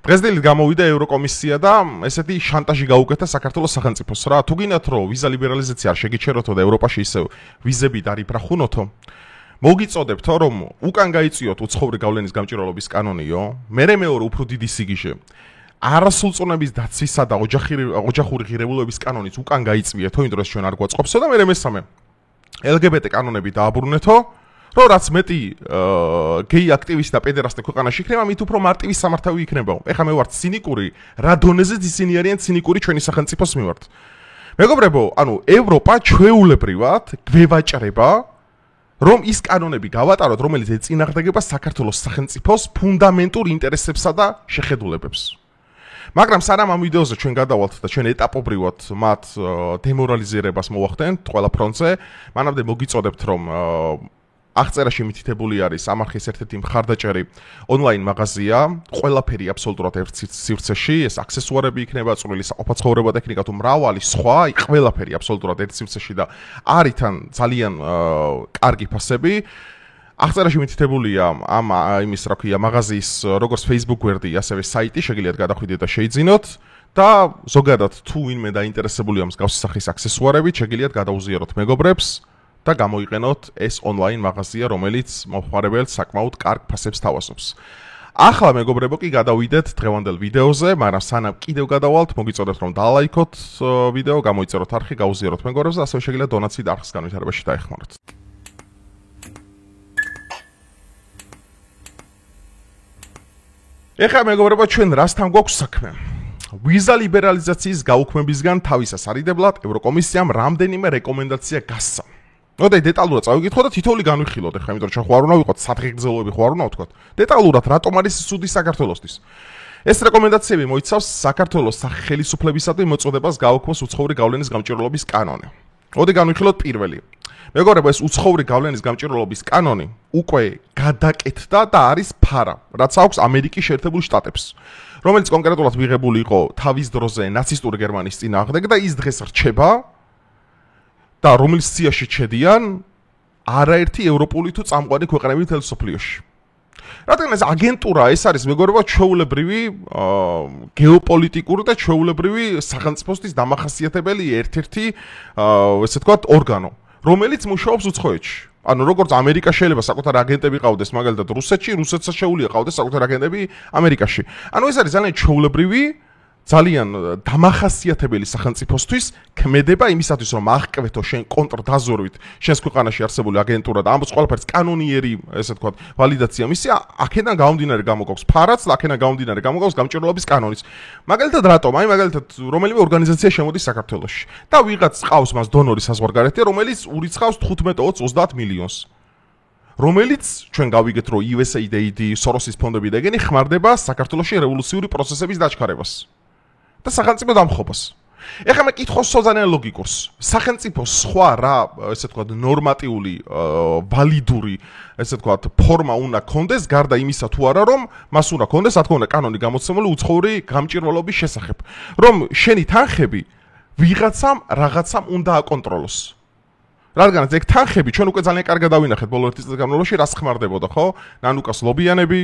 დღესდღეობით გამოვიდა ევროკომისია და ესეთი შანტაჟი გაუკეთა საქართველოს სახელმწიფოს რა. თუ გინდათ რომ ვიზა ლიბერალიზაცია არ შეგიჩეროთო და ევროპაში ისევ ვიზები დარიფრახუნოთო, მოგიწოდებთო რომ უკან გაიწიოთ უცხოური გავლენის გამჭირვალობის კანონიო, მეორე უფრო დიდი სიგიჟე. არასრულწლოვნების დაცვისა და ოჯახური ღირებულებების კანონიც უკან გაიწვიეთო, იმ დროს ჩვენ არ გვაწყობსო და მესამე LGBT კანონები დააბრუნეთო, რომ რაც მეტი გეი აქტივისტი და პედერასტი ქვეყანაში იქნება, მით უფრო მარტივი სამართავი იქნება. ეხლა მე ვარ ცინიკური, რა დონეზეც ისინი არიან ცინიკური ჩვენი სახელმწიფოს მიმართ. მეგობრებო, ანუ ევროპა ჩვეულებრივად გვევაჭრება, რომ ის კანონები გავატაროთ, რომელიც ეწინააღმდეგება საქართველოს სახელმწიფოს ფუნდამენტურ ინტერესებსა და შეხედულებებს. მაგრამ სანამ ამ ვიდეოზე ჩვენ გადავალთ და ჩვენ ეტაპობრივად მათ დემორალიზირებას მოვახდენთ ყველა ფრონტზე, მანამდე მოგიწოდებთ რომ აღწერაში მითითებული არის ამ არხის ერთ-ერთი მხარდაჭერი ონლაინ მაღაზია, ყველაფერი აბსოლუტურად ერთ სივრცეში, ეს აქსესუარები იქნება, წვრილი საყოფაცხოვრება ტექნიკა თუ მრავალი სხვა, ყველაფერი აბსოლუტურად ერთ სივრცეში და არის თან ძალიან კარგი ფასები. აღწერაში მითითებულია ამ იმის რა ქვია მაღაზიის როგორც Facebook გვერდი, ასევე საიტი, შეგიძლიათ გადახვიდეთ და შეიძინოთ და ზოგადად თუ ვინმე დაინტერესებულია მსგავსი სახის აქსესუარებით, შეგიძლიათ გადაუზიაროთ მეგობრებს და გამოიყენოთ ეს ონლაინ მაღაზია, რომელიც მომხმარებელს საკმაოდ კარგ ფასებს თავაზობს. ახლა მეგობრებო კი გადავიდეთ დღევანდელ ვიდეოზე, მაგრამ სანამ კიდევ გადავალთ, მოგიწოდებთ რომ დალაიქოთ ვიდეო, გამოიწეროთ არხი, გაუზიაროთ მეგობრებს და ასევე შეგიძლიათ დონაციით არხის განვითარებაში დაეხმაროთ. ეხლა მეგობრებო ჩვენ რასთან გვაქვს საქმე? ვიზა ლიბერალიზაციის გაუქმებისგან თავისას არიდებლად ევროკომისიამ რამდენიმე რეკომენდაცია გასცა. ნუ დეტალურად წავიკითხოთ და თითოეული განვიხილოთ ეხლა, იმიტომ რომ ჩვენ ხوار უნდა ვიყოთ სადღეგრძელოები ხوار უნდა ვთქვათ. დეტალურად რატომ არის ცუდი საქართველოსთვის? ეს რეკომენდაციები მოიცავს საქართველოს სახელმწიფოებისადმი მოწოდებას გააუქმოს უცხოური გავლენის გამჭირვალობის კანონი. მოდი განვიხილოთ პირველი. მეგობრებო, ეს უცხოური გავლენის გამჭირვალობის კანონი უკვე გადაკეთდა და არის ფარა, რაც აქვს ამერიკის შეერთებულ შტატებს, რომელიც კონკრეტულად მიღებული იყო თავის დროზე ნაცისტური გერმანიის წინააღმდეგ და ის დღეს რჩება და რომელიც სიაში ჩედიან არაერთი ევროპული თუ წამყვანი ქვეყნები მთელ მსოფლიოში. რადგან ეს აგენტურა ეს არის მეგობრებო ჩვეულებრივი გეოპოლიტიკური და ჩვეულებრივი სახელმწიფოსთვის დამახასიათებელი ერთ-ერთი ესე ვთქვათ ორგანო, რომელიც მუშაობს უცხოეთში. ანუ როგორც ამერიკა შეიძლება საკუთარ აგენტები ყავდეს მაგალითად რუსეთში, რუსეთსაც შეუძლია ყავდეს საკუთარ აგენტები ამერიკაში. ანუ ეს არის ძალიან ჩვეულებრივი, ძალიან დამახასიათებელი სახელმწიფოსთვის ქმედება იმისათვის რომ აღკვეთო შენ კონტრდაზორვით შენს ქვეყანაში არსებული აგენტურა და ამბობს ყველაფერს კანონიერი ესე ვთქვათ ვალიდაცია მისია, აქედან გამომდინარე გამოგვაქვს ფარაც და აქედან გამომდინარე გამოგვაქვს გამჭირვალობის კანონიც. მაგალითად რატომ? აი მაგალითად რომელიმე ორგანიზაცია შემოდის საქართველოში და ვიღაც ყავს მას დონორი საზღვარგარეთი, რომელიც ურიცხავს 15-20 მილიონს. რომელიც ჩვენ გავიგეთ რომ USAID, სოროსის ფონდები და ეგენი ხმარდება საქართველოში რევოლუციური პროცესების დაჩქარებას. და სახელმწიფო დამხობას. ეხლა მე კითხავს ძალიან ლოგიკურს. სახელმწიფო სხვა რა, ესე ვთქვათ, ნორმატიული, ვალიდური, ესე ვთქვათ, ფორმა უნდა კონდეს გარდა იმისა თუ არა, რომ მას უნდა კონდეს, რა თქმა უნდა, კანონი გამოცემული უცხოური გამჭირვალობის შესახებ, რომ შენი თანხები ვიღაცამ რაღაცამ უნდა აკონტროლოს. რადგანაც ეგ თანხები ჩვენ უკვე ძალიან კარგად დავინახეთ ბოლო ერთი წლის განმავლობაში რას ხმარდებოდა, ხო? ნანუკას ლობიანები,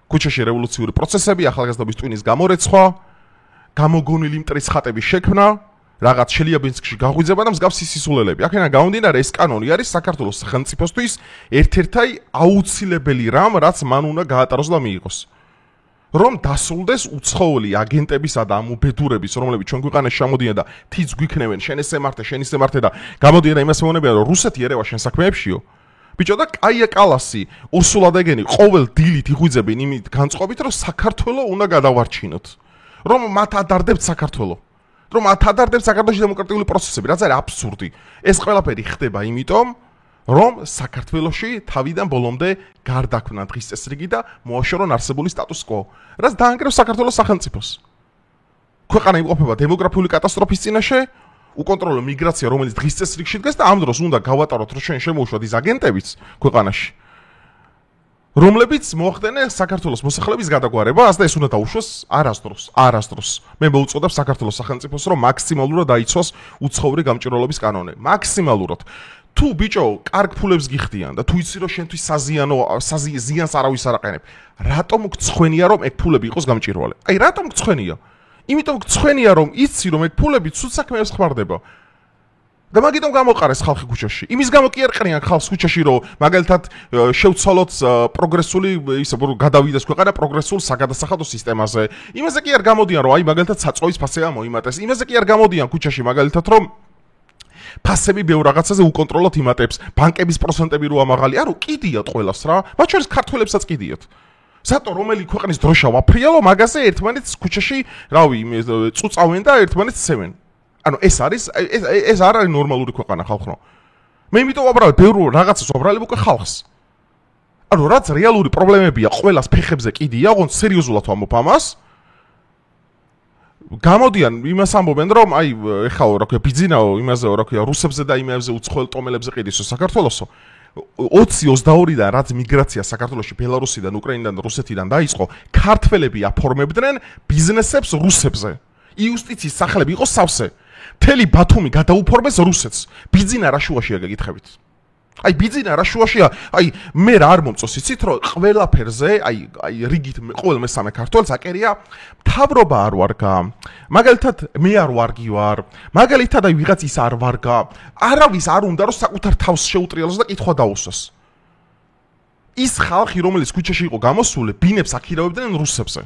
ქუჩაში რევოლუციური პროცესები, ახალგაზრდობის ტვინის გამორეცხვა, გამოგონილი მტრის ხატების შექმნა, რაღაც შელიაბინსკში გაღვიძება და მსგავსი სისულელები. აქედან გამომდინარე ეს კანონი არის საქართველოს სახელმწიფოსთვის ერთ-ერთი აუცილებელი რამ, რაც მან უნდა გაატაროს და მიიღოს. რომ დასრულდეს უცხოელი აგენტებისა და ამ უბედურების, რომლებიც ჩვენ ქვეყანაში ჩამოდიან და თიც გვიქნევენ, შენ ესე მართე, შენ ისე მართე და გამოდიან და იმას მეუბნებიან, რომ რუსეთი ერევა შენ საქმეებშიო. ბიჭო და კაია კალასი, ურსულა დეგენი ყოველ დილით იღვიძებენ იმით განწყობით, რომ საქართველოს უნდა გადავარჩინოთ. რომ მათ ადარდებთ საქართველოს. რომ მათ ადარდებთ საქართველოში დემოკრატიული პროცესები, რაც არის აბსურდი. ეს ყველაფერი ხდება იმიტომ, რომ საქართველოში თავიდან ბოლომდე გარდაქმნა დღის წესრიგი და მოაშორონ არსებული სტატუს კვო, რაც დაანგრევს საქართველოს სახელმწიფოს. ქვეყანა იმყოფება დემოგრაფიული კატასტროფის წინაშე, უკონტროლო მიგრაცია, რომელიც დღის წესრიგში დგას და ამ დროს უნდა გავატაროთ, რომ ჩვენ შემოუშვათ ის აგენტებიც ქვეყანაში. რომლებიც მოახდენენ საქართველოს მოსახლეობის გადაგვარებას და ეს უნდა დაუშვოს არასდროს. მე მოუწოდებ საქართველოს სახელმწიფოს, რომ მაქსიმალურად დაიცვას უცხოური გამჭირვალობის კანონი. მაქსიმალურად. თუ ბიჭო, კარგ ფულებს გიხდიან და თუ იცი რომ შენთვის ზიანს არავის არ აყენებ, რატომ გწხვენია რომ ეგ ფულები იყოს გამჭირვალე? აი, რატომ გწხვენია? იმიტომ გწხვენია რომ იცი რომ ეგ ფულები ცუდ საქმეებს ხმარდება. და მაგიტომ გამოყარეს ხალხი ქუჩაში. იმის გამო კი არ ყრიან ხალხს ქუჩაში, რომ მაგალითად შევცვალოთ პროგრესული, ისე გადავიდეს ქვეყანა პროგრესულ საგადასახადო სისტემაზე. იმაზე კი არ გამოდიან, რომ აი მაგალითად საწვავის ფასი ამოიმატეს. იმაზე კი არ გამოდიან ქუჩაში, მაგალითად რომ ფასები ბევრ რაღაცაზე უკონტროლოდ იმატებს, ბანკების პროცენტები რო ამაღალი, არო კიდიათ ყველას რა. მათ შორის ქართველებსაც კიდიათ. სატო რომელი ქვეყნის დროშა ვაფრიალო, მაგაზე ერთმანეთს ქუჩაში, რავი, წუწავენ და ერთმანეთს ცემენ. ანუ ეს არ არის ნორმალური ქვეყანა ხალხო. მე იმიტომ ვაბრალებ ბევრ რაღაცას ვაბრალებ უკვე ხალხს. ანუ რაც რეალური პრობლემებია ყველას ფეხებზე კიდია, ოღონდ სერიოზულად ვამბობ ამას. გამოდიან იმას ამბობენ რომ აი ეხლა რა ქვია ბიძინაო იმაზეო რა ქვია რუსებზე და იმებზე უცხოელ ტომელებზე ყიდისო საქართველოსო 20-22-დან რაც მიგრაცია საქართველოში ბელარუსიდან უკრაინიდან და რუსეთიდან დაიწყო ქართველები აფორმებდნენ ბიზნესებს რუსებზე იუსტიციის სახლები იყო სავსე მთელი ბათუმი გადაუფორმეს რუსეთს ბიძინა რა შუაშია გეკითხებით აი ბიძინა რა შუაშია აი მე რა არ მომწონს იცით რომ ყველაფერზე აი რიგით ყოველ მესამე ქართველს აკერია მთავრობა არ ვარგა მაგალითად მე არ ვარგი ვარ მაგალითად აი ვიღაც ის არ ვარგა არავის არ უნდა რომ საკუთარ თავს შეუტრიალოს და კითხვა დაუსვას ის ხალხი რომელიც ქუჩაში იყო გამოსული ბინებს აქირავებდნენ რუსებზე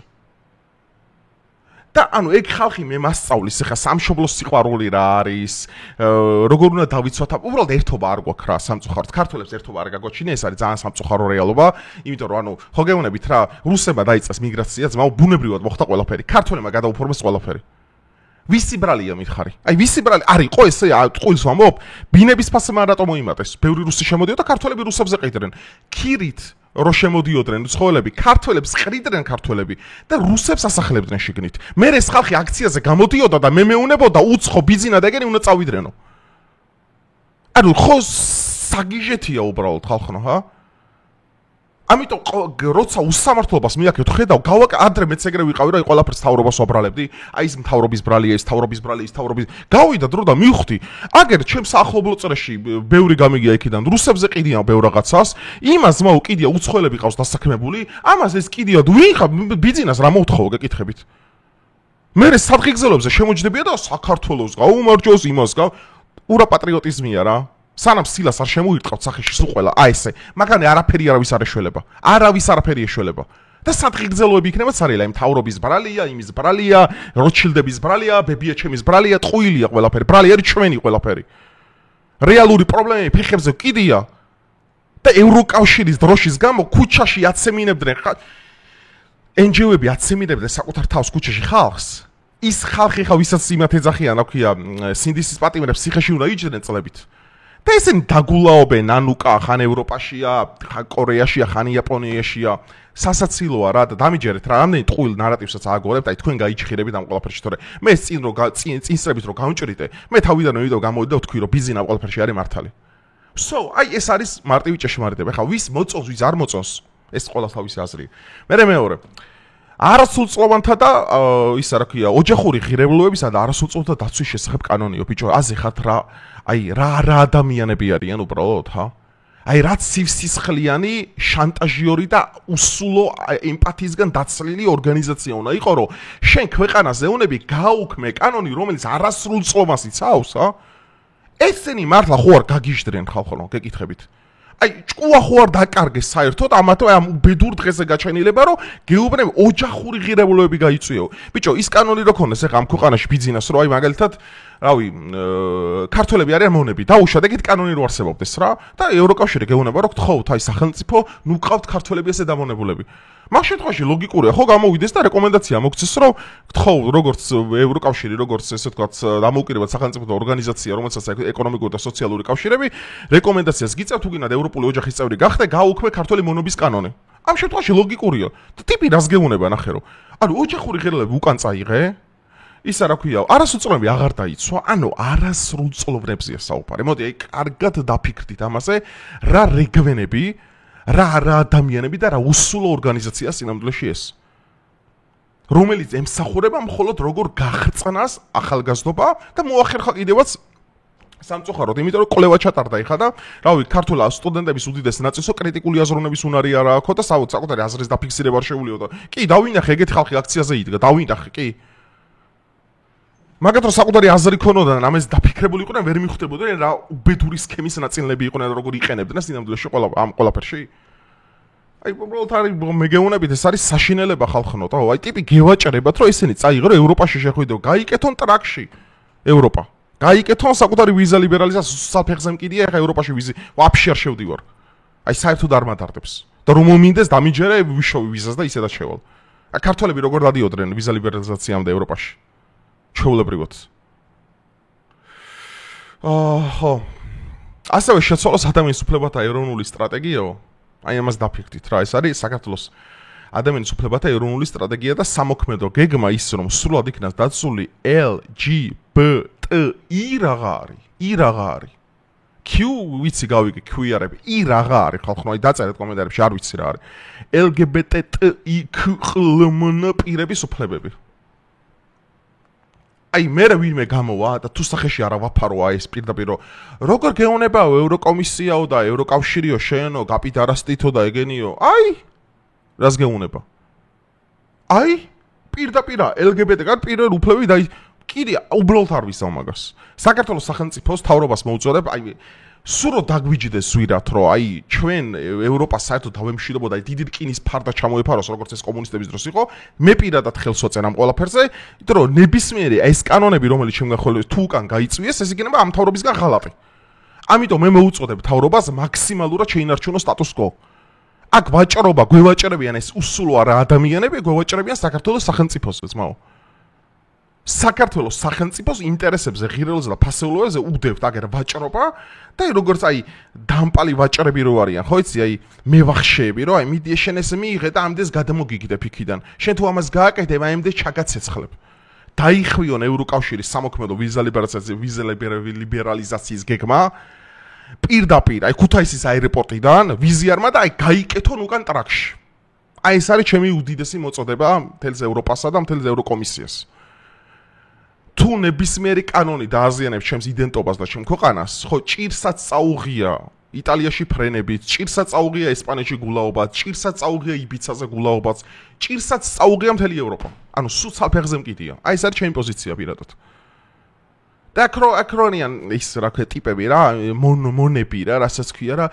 და ანუ ეგ ხალხი მე მასწავლის ხა სამშობლოს სიყვარული რა არის როგორ უნდა დავიცვათ უბრალოდ ერთობა არ გვაქვს რა სამწუხაროდ ქართველებს ერთობა არ გაგვაჩინა ეს არის ძალიან სამწუხარო რეალობა იმიტომ რომ ანუ ხო გეუბნებით რა რუსებმა დაიწყეს მიგრაცია ძმაო ბუნებრივად მოხდა ყველაფერი ქართველებმა გადაუფორმეს ყველაფერი ვისი ბრალია მითხარი აი ვისი ბრალი არ იყო ესე ტყუილს ვამბობ ბინების ფასმა რატომ მოიმატეს ბევრი რუსი შემოდიოდა ქართველები რუსებზე ყიდნენ ქირით რო შემოდიოდნენ ცხოველები ქართველებს ყრიდნენ ქართველები და რუსებს ასახლებდნენ შიგნით მე ეს ხალხი აქციაზე გამოდიოდა და მე მეუნებოდა უცხო ბიზინა და ეგენი უნდა წავიდრენო ანუ ხო საგიჟეთია უბრალოდ ხალხო ჰა ამიტომ როცა უსამართლობას მიაქეთ ხედავ ადრე მეც ეგრე ვიყავი რომ ყველაფერს თავრობას ვაბრალებდი აი ეს მთავრობის ბრალია ეს თავრობის ბრალი ის თავრობის გავიდა დრო და მივხვდი აგერ ჩემს ახლობლო წრეში ბევრი გამიგია იქიდან რუსებზე ყიდიან ბევრ რაღაცას იმას ძმაო კიდია უცხოელები ყავს დასაქმებული ამას ეს კიდია ვინ ხარ ბიზნეს რა მოთხოვო გეკითხებით მე სადღეგრძელებზე შემოჯდებია და საქართველოს გაუმარჯოს იმას ურა პატრიოტიზმია რა სანამ სილას არ შემოირტყავთ სახეში სულ ყველა აი ესე მაგანი არაფერი არავის არ ეშველება არავის არაფერი ეშველება და სადღეგრძელოები იქნება ცარილა იმ თავრობის ბრალია იმის ბრალია როჩილდების ბრალია ბებიაჩემის ბრალია ტყუილია ყველაფერი ბრალი არის ჩვენი ყველაფერი რეალური პრობლემები ფეხებზე კიდია და ევროკავშირის დროშის გამო ქუჩაში აცემინებდნენ NGO-ები აცემინებდნენ საკუთარ თავს ქუჩაში ხალხს ის ხალხი ხა ვისაც იმათ ეძახიან რა ქვია სინდისის პატიმრებს ციხეში უნდა იჯდნენ წლებით და ესენი დაგულაობენ ანუკა ხან ევროპაშია, ხან კორეაშია, ხან იაპონიაშია. სასაცილოა რა და დამიჯერეთ რა ამდენი ტყუილ ნარატივსაც ააგორებთ, აი თქვენ გაიჩხირებით ამ ყველაფერში, თორე მე წინსრებით რომ გავჭრიდე, მე თავიდანვე ვიდეო გამოვიდა ვთქვი რომ ბიზინა ყველაფერში არის მართალი. აი ეს არის მარტივი ჭეშმარიტება. ხა ვის მოწონს, ვის არ მოწონს, ეს ყველას თავისი აზრია. მეორე არასრულწლოვანთა და ისა რა ქვია, ოჯახური ღირებულებებისა და არასრულწლოვანთა დაცვის შესახებ კანონიო, ბიჭო, აზე ხათ რა აი რა ადამიანები არიან უბრალოდ ხა აი რაც სისხლიანი შანტაჟიორი და უსულო ემპათიისგან დაცლილი ორგანიზაცია უნდა იყო რომ შენ ქვეყანაზე უნები გაუქმე კანონი რომელიც არასრულწლოვანს იცავს ხა ესენი მართლა ხო არ გაგიჟდნენ ხალხო გეკითხებით აი ჭკუა ხო არ დაკარგეს საერთოდ ამათო ამ ბედურ დღეზე გაჩენილება რომ გეუბნები ოჯახური ღირებულებები გაიწვიო ბიჭო ის კანონი რო ქონდეს ეხა ამ ქვეყანაში ბიზნეს რო აი მაგალითად რავი ქართველები არიან მონები დაუშვათ ეგეთ კანონი რო არსებობდეს რა და ევროკავშირი გეუბნება რომ გთხოვთ აი სახელმწიფო ნუ ყავთ ქართველები ესე დამონებულები მაგ შემთხვევაში ლოგიკურია ხო გამოვიდეს და რეკომენდაცია მოგცეს რომ გთხოვ როგორც ევროკავშირი როგორც ესე ვთქვათ დამოუკიდებელ სახელმწიფო ორგანიზაცია რომელსაც ეკონომიკური და სოციალური კავშირები რეკომენდაციას გიწევთ უგინად ევროპული ოჯახის წევრი გახდე გაუქმე ქართველი მონობის კანონი ამ შემთხვევაში ლოგიკურია და ტიპი რას გეუბნება ნახე რომ ანუ ოჯახური ღირებულები უკან წაიღე ისა რა ქვია არასრულწლოვნები აღარ დაიცვა ანუ არასრულწლოვნებზია საუბარი მოდი აი კარგად დაფიქრდით ამაზე რა რეგვენები რა ადამიანები და რა უსულო ორგანიზაცია სინამდვილეში ეს რომელიც ემსახურება მხოლოდ როგორ გახრწნას ახალგაზრდობა და მოახერხა კიდევაც სამწუხაროდ, იმიტომ რომ კვლევა ჩატარდა ეხლა და რავი, ქართულ სტუდენტების უდიდესი ნაწილსო კრიტიკული აზროვნების უნარი არ აქვს და საკუთარი აზრის დაფიქსირება არ შეულიო და კი, დავინახე ეგეთი ხალხი აქციაზე იდგა, დავინახე, კი. მაგათ რომ საკუთარი აზრი ქონოდა და ამას დაფიქრებული იყვნენ, ვერ მიხვდებოდნენ რა უბედური სქემის ნაწილები იყვნენ და როგორ იყენებდნენ და სინამდვილეში ამ ყველაფერში. აი, უბრალოდ არის მეგეუნებით, ეს არის საშინელება ხალხნო, და აი ტიპი გევაჭრებათ, რომ ესენი წაიღო რომ ევროპაში შეხვიდო, გაიკეთონ ტრაქში ევროპა. გაიკეთონ საკუთარი ვიზა ლიბერალიზაცია, საფეხზე მკიდია, ეხა ევროპაში ვიზი ვაფშე არ შევდივარ. აი საერთოდ არ მატარდებს. და რომ მომინდეს დამიჯერე ვიშოვი ვიზას და ისედაც შევალ. აი ქართველები როგორ დადიოდნენ ვიზა ლიბერალიზაციამდე ევროპაში? ჩვეულებრივად. ხო. ასევე შეცვალა ადამიანის უფლებათა ეროვნული სტრატეგიაო. აი ამას დაფიქრდით რა, ეს არის საქართველოს ადამიანის უფლებათა ეროვნული სტრატეგია და სამოქმედო გეგმა ის რომ სრულად იქნას დაცული LGBT-I რაღა არის. Q ვიცი გავიგე Q-არები, I რაღა არის ხალხო, აი დაწერეთ კომენტარებში, არ ვიცი რა არის. LGBT-I-QLMN პირების უფლებები. აი მე ვინმე გამოვა და თუ სახეში არა ვაფარო ეს პირდაპირ როგორ გეუნებაო ევროკომისიაო და ევროკავშირიო შეენო კაპიტალისტითო და ეგენიო აი რას გეუნება აი პირდაპირ LGBT-გან პირველ უფლები და კიდე უბრალოდ არ ვისაო მაგას საქართველოს სახელმწიფოს თავრობას მოუწოდებ აი სურო დაგვიჯდეს ზვირად რომ აი ჩვენ ევროპას საერთოდ დავემშვიდობოდა და დიდი რკინის ფარდა ჩამოეფაროს როგორც ეს კომუნისტების დროს იყო მე პირადად ხელს ვაწერ ამ ყველაფერზე იმიტომ რომ ნებისმიერი ეს კანონები რომელიც შემდგომ ხოლმე თუ უკან გაიწვიეს ეს იქნება ამ თავრობისგან ღალატი ამიტომ მე მოუწოდებ თავრობას მაქსიმალურად შეინარჩუნოს სტატუს კო აქ ვაჭრობა გვევაჭრებიან ეს უსულო არა ადამიანები გვევაჭრებიან საქართველოს სახელმწიფოს ძმაო საქართველოს სახელმწიფოს ინტერესებზე ღირებულზე და ფასეულობებზე უდევთ აგერ ვაჭრობა და როგორც აი დამპალი ვაჭრები რო არიან ხო იცი აი მე ვახშეები რომ აი მიდი შენ ეს მიიღე და ამდენს გადამოგიგდებ იქიდან შენ თუ ამას გააკეთებ აი ამდენ ჩაგაცეცხლებ დაიხვიონ ევროკავშირის სამოქმედო ვიზა ლიბერალიზაციის გეგმა პირდაპირ აი ქუთაისის აეროპორტიდან ვიზიარმა და აი გაიკეთონ უკან ტრაქში აი ეს არის ჩემი უდიდესი მოწოდება მთელს ევროპასა და მთელს ევროკომისიას თუ ნებისმიერი კანონი დააზიანებს ჩემს იდენტობას და ჩემ ქვეყანას, ხო ჭირსაც წაუღია იტალიაში ფრენებით, ჭირსაც წაუღია ესპანეთში გულაობაც, ჭირსაც წაუღია იბიცაზე გულაობაც, ჭირსაც წაუღია მთელი ევროპა. ანუ სულ საფეხზე მკიდია. აი ეს არის ჩემი პოზიცია პირადად. და აკრონიან ის რა ქვია ტიპები რა, მონები რა, რასაც ქვია რა,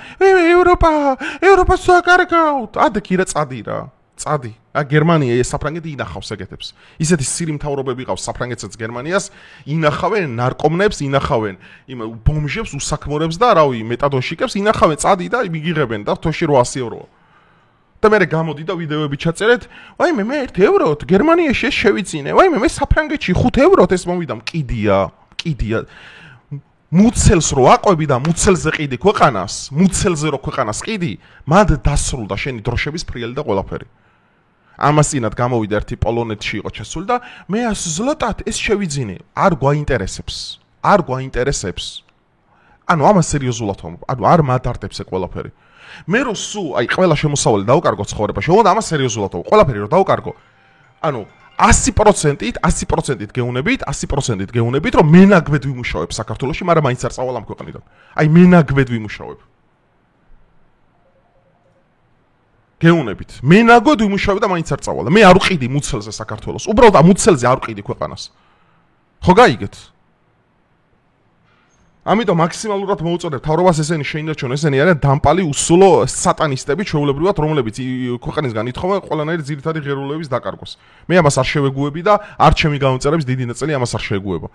ევროპას საკარგავთ. ადექი რა წადი რა. წადი. გერმანია ეს საფრანგეთი ინახავს ეგეთებს. ისეთი სირი მთავრობები ყავს საფრანგეთსაც გერმანიას, ინახავენ ნარკომნებს, ინახავენ იმ ბომჟებს, უსაქმორებს და რავი, მეტადონშიკებს, ინახავენ წადი და მიგიღებენ და თოში 800 ევროა. და მე გამოდი და ვიდეოები ჩაწერეთ, ვაიმე მე 1 ევროთ გერმანიაში ეს შევიძინე. ვაიმე მე საფრანგეთში 5 ევროთ ეს მომიდა, მკიდია. მუცელს რო აყვები და მუცელზე ყიდი ქვეყანას, მუცელზე რო ქვეყანას ყიდი, მანდ დასრულდა შენი დროშების ფრიალი და ყველაფერი. ამას წინათ გამოვიდა ერთი პოლონეთში იყო ჩასული და მე 100 ზლოტად ეს შევიძინე. არ გვაინტერესებს. ანუ ამას სერიოზულად ვამბობ. ანუ არ მადარდებს ეს ყველაფერი. მე რო სულ აი ყველა შემოსავალი დავკარგო ცხოვრებაში, უნდა ამას სერიოზულად ვამბობ. ყველაფერი რო დავკარგო. ანუ 100% გეუნებით, რომ მენაგვედ ვიმუშავებ საქართველოში, მაგრამ მაინც არ წავალ ამ ქვეყნიდან. აი მენაგვედ ვიმუშავებ. გეუნებით. მენაგვედ ვიმუშავებ და მაინც არ წავალ. მე არ ვყიდი მუცელზე საქართველოს. უბრალოდ ამ მუცელზე არ ვყიდი ქვეყანას. ხო გაიგეთ? ამიტომ მაქსიმალურად მოუწოდებ თავრობას ესენი შეინარჩუნონ, ესენი არიან დამპალი უსულო სატანისტები, ჩვეულებრივად, რომლებიც ქვეყანისგან ითხოვენ ყველანაირი ძირითადი ღირებულებების დაკარგვას. მე ამას არ შევეგუები და არ ჩემი გამომწერების დიდი ნაწილი ამას არ შეეგუება.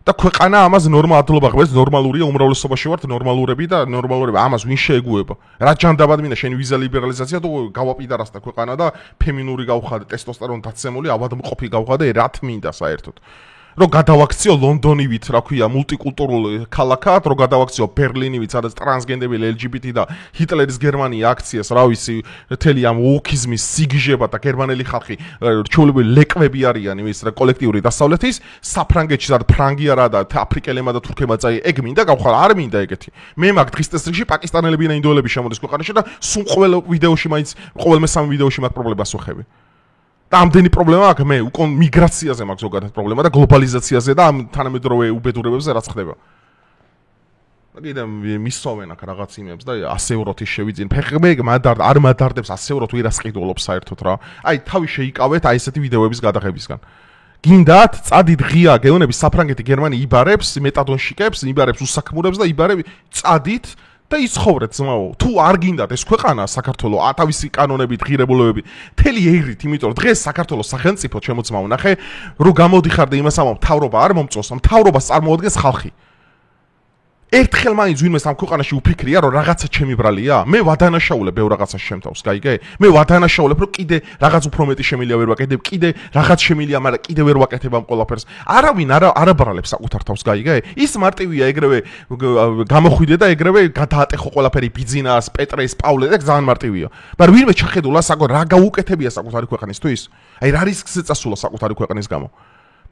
და ქვეყანა ამას ნორმალადობა ღვეს, ნორმალურია, უმრავლესობაში ვართ ნორმალურები და ნორმალურები ამას ვინ შეეგუება? რა ჯანდაბად მინდა შენი ვიზა ლიბერალიზაცია თუ გავაპირასდა ქვეყანა და ფემინური გავხადე, ტესტოსტერონ დაცემული, ავადმყოფი გავხადე, რა თმინდა საერთოდ? რომ გადავაქციო ლონდონივით, რა ქვია, მულტიკულტურულ ქალაქად, რომ გადავაქციო ბერლინივით, სადაც ტრანსგენდერები, LGBT და ჰიტლერის გერმანია აქციას, რა ვიცი, მთელი ამ ვოქიზმის სიგიჟება და გერმანელი ხალხი, ჩვეულებრივი ლეკვები არიან იმის კოლექტიური დასავლეთის, საფრანგეთში და ფრანგი არა და აფრიკელებმა და თურქებმა წაი, ეგ მინდა გავხარ, არ მინდა ეგეთი. მე მაგ დღის წესრიგში პაკისტანელები და ინდოელები შემოდის ქვეყანაში და სულ ყოველ ვიდეოში მაინც ყოველ მესამე ვიდეოში მაგ პრობლემას ვხები. და ამდენი პრობლემა აქვს მე უკონ მიგრაციაზე მაქვს ზოგადად პრობლემა და გლობალიზაციაზე და ამ თანამედროვე უბედურებებზე რაც ხდება. კიდე მისოვენ აქ რაღაც იმებს და 100 ევროთი შევიძინ. ფეხები არ მადარდებს 100 ევროთ ვირას ყიდულობს საერთოდ რა. აი თავი შეიკავეთ აი ესეთი ვიდეოების გადაღებისგან. გინდათ წადით ღია გეონების საფრანგეთი გერმანია იბარებს, მეტადონშიკებს, იბარებს უსაქმურებს და იბარები წადით და იცხოვრეთ ძმაო. თუ არ გინდათ ეს ქვეყანა საქართველო თავისი კანონებით, ღირებულებებით, მთელი ერით, იმიტომ რომ დღეს საქართველოს სახელმწიფო შემოწმაო ნახე, რომ გამოდიხარდა იმას ამბობ, მთავრობა არ მომწონს, მთავრობას წარმოადგენს ხალხი. ერთხელ მაინც ვინმეს ამ ქვეყანაში უფიქრია რომ რაღაცა ჩემი ბრალია? მე ვადანაშაულებ ბევრ რაღაცას შემთავს, გაიგე? მე ვადანაშაულებ რომ კიდე რაღაც უფრო მეტი შემილია ვერ ვაკეთებ, კიდე რაღაც შემილია, მაგრამ კიდე ვერ ვაკეთებ ამ ყველაფერს. არავინ არ აბრალებს საკუთარ თავს, გაიგე? ის მარტივია ეგრევე გამოხვიდე და ეგრევე გადაატეხო ყველაფერი ბიძინას, პეტრეს, პავლეს, ეგ ძალიან მარტივია. მაგრამ ვინმე ჩახედულა საკუთარ რა გაუკეთებია საკუთარი ქვეყნისთვის? აი რა რისკზე წასულა საკუთარი ქვეყნის გამო?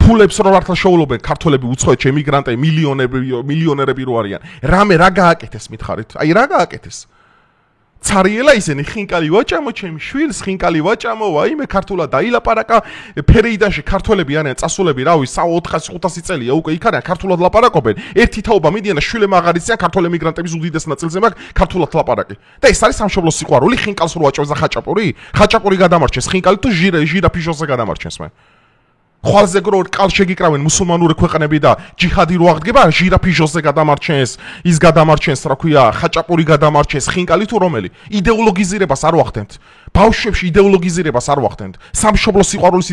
ფულებს რო მართლა შეულობენ ქართველები უცხოეთში ემიგრანტები მილიონერები რო არიან. რამე რა გააკეთეს მითხარით? აი რა გააკეთეს? цариელა ისინი ხინკალი ვაჭამო ჩემი შვილს, ხინკალი ვაჭამო, აიმე ქართულად დაილაპარაკა, ფერეიდანში ქართველები არიან წასულები, რავი, 400-500 წელია უკვე იქ არიან ქართულად ლაპარაკობენ. ერთი თაობა მიდიან და შვილებმა აღარ იციან ქართულ ემიგრანტების უდიდეს ნაწილზე მაგ ქართულად ლაპარაკი. და ეს არის სამშობლოს სიყვარული, ხინკალს რო ვაჭავს და ხაჭაპური? ხაჭაპური გადამარჩენს, ხინკალი თუ ჟირაფი ჟოზე გადამარჩენს მე. ხვალზე გრო კალ შეგიკრავენ მუსულმანური ქვეყნები და ჯიჰადი რო აღდგება, ჟირაფი ჟოზე გადამარჩენს, ის გადამარჩენს, რა ქვია, ხაჭაპური გადამარჩენს, ხინკალი თუ რომელი. იდეოლოგიზირებას არ ვახდენთ. ბავშვებში იდეოლოგიზირებას არ ვახდენთ. სამშობლოს სიყვარულის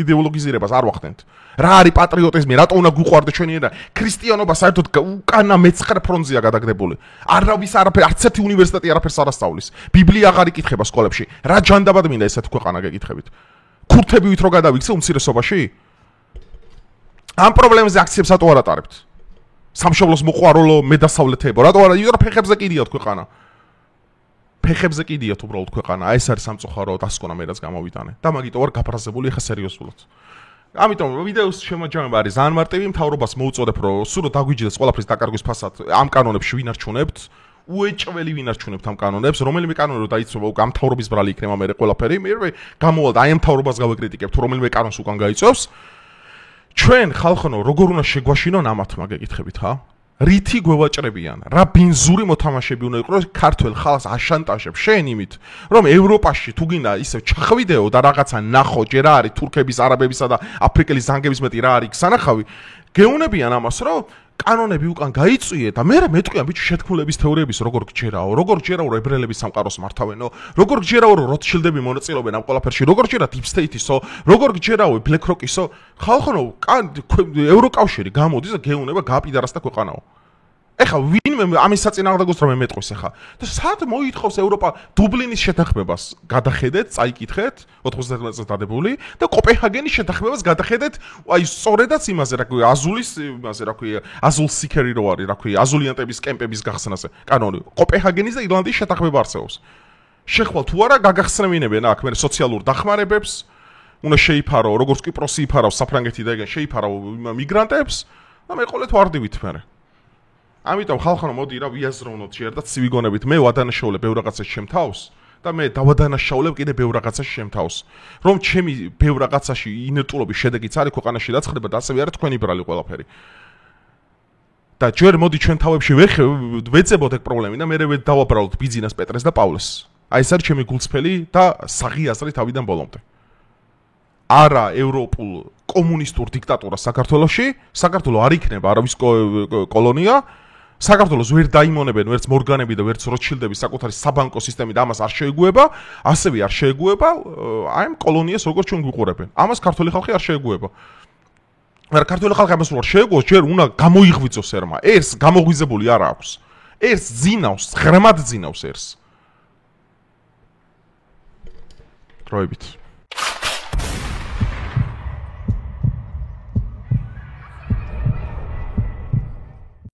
იდეოლოგიზირებას არ ვახდენთ. რა არის პატრიოტიზმი, რატო უნდა გვიყვარდე ჩვენი ენა? ქრისტიანობა საერთოდ უკანა მეცხრე ფრონტზეა გადაგდებული. არავის არაფერ, არც ერთი უნივერსიტეტი არაფერს არ ასწავლის. ბიბლია აღარ იკითხება სკოლებში. რა ჯანდაბად მინდა ესეთ ქვეყანა გეკითხებით? ქურთები ვითრო გადავიქცე უმცირესობაში? ამ პრობლემებზე აქციებს რატო არ ატარებთ? სამშობლოს მოყვარულო მედასავლეთეებო, რატო არა? იმიტომ რომ ფეხებზე კიდიათ ქვეყანა. ფეხებზე კიდიათ უბრალოდ ქვეყანა. აი ეს არის სამწუხარო დასკვნა მე რაც გამოვიტანე. და მაგიტო ვარ გაფრაზებული ხა სერიოზულად. ამიტომ ვიდეოს შემოჯამება არის ძალიან მარტივი, მთავრობას მოუწოდებ რომ სულ დაგვიჯდეს ყველაფრის დაკარგვის ფასად ამ კანონებში ვინარჩუნებთ. უეჭველი ვინარჩუნებთ ამ კანონებს, რომელიმე კანონი რო დაიწვევა უკვე ამ მთავრობის ბრალი იქნება მე ყველაფერი, მე გამოვალ და აი ამ მთავრობას გავეკრიტიკებ, თუ რომელიმე კანონს უკან გაიწვევს. ჩვენ ხალხო როგორ უნდა შეგვაშინონ ამათმა გეკითხებით, ხა? რითი გვევაჭრებიან? რა ბინზური მოთამაშები უნდა იყოს ქართველ ხალხს აშანტაჟებს შენ იმით, რომ ევროპაში თუ გინდა ისე ჩახვიდეო და რაღაცა ნახო, ჯერ რა არის თურქების, არაბებისა და აფრიკელის ზანგების მეტი რა არის სანახავი, გეუნებიან ამას, რომ კანონები უკან გაიწვიე და მე მეტყვიან ბიჭო შეთქმულების თეორიების როგორ გჯერაო რომ ებრაელების სამყაროს მართავენო, როგორ გჯერაო რომ როთშილდები მონაწილეობენ ამ ყველაფერში, როგორ გჯერა Deep State-ისო, როგორ გჯერაო BlackRock-ისო, ხალხო ევროკავშირი გამოდის და გეუნება გააპიდარას და ქვეყანაო. ეხა ვინმე ამის საწინააღმდეგოს რომ მეტყვის ეხა და სად მოითხოვს ევროპა დუბლინის შეთანხმებას გადახედეთ, წაიკითხეთ 91 წელს დადებული და კოპენჰაგენის შეთანხმებას გადახედეთ, აი სწორედაც იმაზე რა ქვია აზულის იმაზე რა ქვია აზულ სიქერი რო არის რა ქვია აზულიანტების კემპების გახსნაზე კანონი კოპენჰაგენის და ირლანდიის შეთანხმება არსებობს. შეხვალ თუ არა გაგახსნევინებენ აქ მე სოციალურ დახმარებებს უნდა შეიფარო როგორც კვიპროსი იფარავს საფრანგეთი და ეგენ შეიფარო მიგრანტებს და მეყოლეთ ვარდივით მე. ამიტომ ხალხო მოდი რა ვიაზროვნოთ ჯერ და ცივიგონებით მე ვადანაშაულებ ბევრ რაღაცას შემთავს და მე დავადანაშაულებ კიდე ბევრ რაღაცას შემთავს რომ ჩემი ბევრ რაღაცაში ინერტულობის შედეგიც არის ქვეყანაში რაც ხდება და ასევე არის თქვენი ბრალი ყველაფერი და ჯერ მოდი ჩვენ თავებში ვეწებოთ ეგ პრობლემები და მე დავაბრალოთ ბიძინას პეტრეს და პავლეს აი ეს არის ჩემი გულწრფელი და საღი აზრი თავიდან ბოლომდე არა ევროპულ კომუნისტურ დიქტატურას საქართველოში საქართველო არ იქნება არავის კოლონია საქართველოს ვერ დაიმონებენ ვერც მორგანები და ვერც როთშილდები საკუთარი საბანკო სისტემით ამას არ შეეგუება, ასევე არ შეეგუება აი ამ კოლონიას როგორც ჩვენ გვიყურებენ. ამას ქართული ხალხი არ შეეგუება. მაგრამ ქართული ხალხი ამას რო არ შეეგუოს, ჯერ უნდა გამოიღვიძოს ერმა. ერს გამოღვიძებული არ აქვს. ერს ძინავს, ღრმად ძინავს ერს. დროებით